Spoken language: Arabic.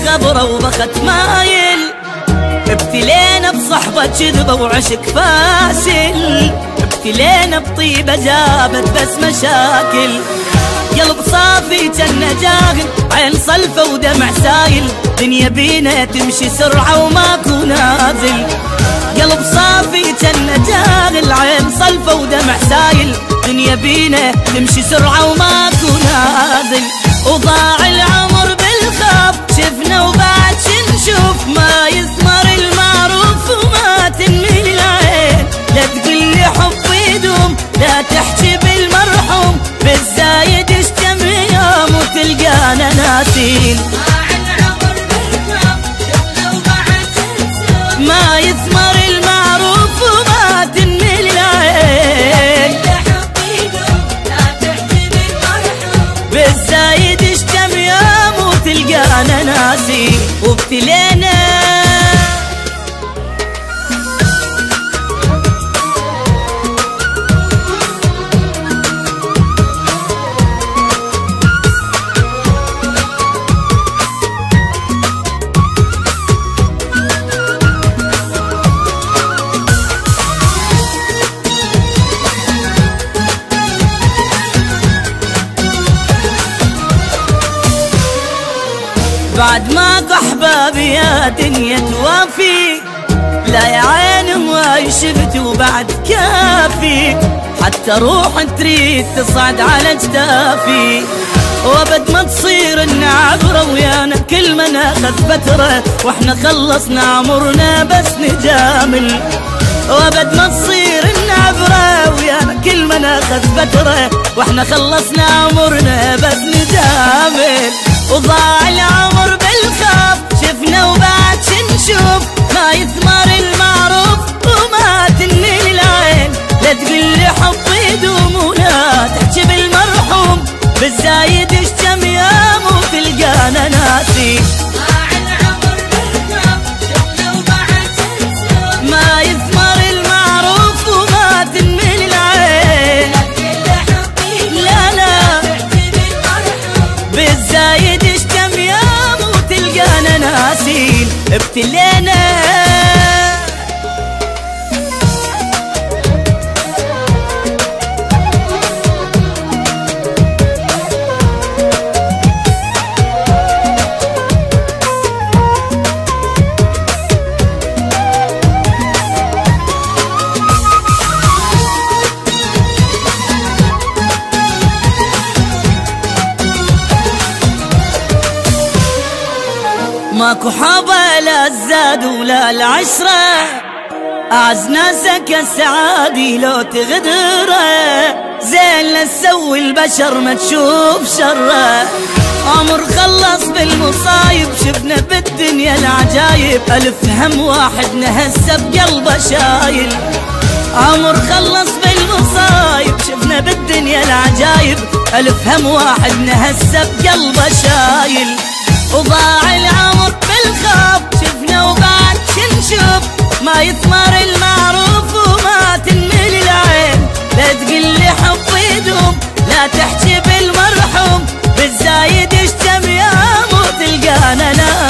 غبرة وبخت مايل، ابتلينا بصحبة كذبة وعشق فاشل، ابتلينا بطيبة جابت بس مشاكل. قلب صافي جنة جاهل، عين صلفة ودمع سايل، دنيا بينا تمشي سرعة وماكو نازل. قلب صافي جنة جاهل، عين صلفة ودمع سايل، دنيا بينا تمشي سرعة وماكو نازل. وضاع العمر بالخاف، شفنا وبعد شنشوف، ما يثمر المعروف وما تنمي العين. لا تقلي حب يدوم، لا تحكي بالمرحوم، بالزايد اشتم يوم وتلقانا ناسين. ما يثمر المعروف وما تنمي العين، بالزايد اشتم يوم وتلقانا ناسين. وابتلينا بعد ماكو احبابي يا دنيا توافي، لا يا عين ما شفت وبعد كافي، حتى روح تريد تصعد على جدافي. وابد ما تصير النعبرة ويانا، كل ما ناخذ فترة واحنا خلصنا عمرنا بس نجامل. وابد ما تصير النعبرة ويانا، كل ما ناخذ فترة واحنا خلصنا عمرنا بس نجامل. وضاع العمر بالخاف، شفنا وبعد شنشوف، ما يثمر المعروف وما تنمي العين. لا تقلي حب يدوم ولا تحكي بالمرحوم، بالزايد اشتم يوم وتلقانا ناسي. ما يثمر المعروف وما تنمي العين، لا لا بالزايد اشتم يوم وتلقانا ناسين. ابتلينا ماكو حابة لا الزاد ولا العشرة، أعز ناسك السعادي لو تغدره، زين لا تسوي البشر ما تشوف شره. عمر خلص بالمصايب، شفنا بالدنيا العجايب، ألف هم واحد نهسه بقلبه شايل. عمر خلص بالمصايب، شفنا بالدنيا العجايب، ألف هم واحد نهسه بقلبه شايل. وضاع العمر بالخاف، شفنا وبعد شنشوف، ما يثمر المعروف وما تنمي العين. لا تقلي حب يدوم، لا تحكي بالمرحوم، بالزايد اشتم يوم وتلقانا ناس.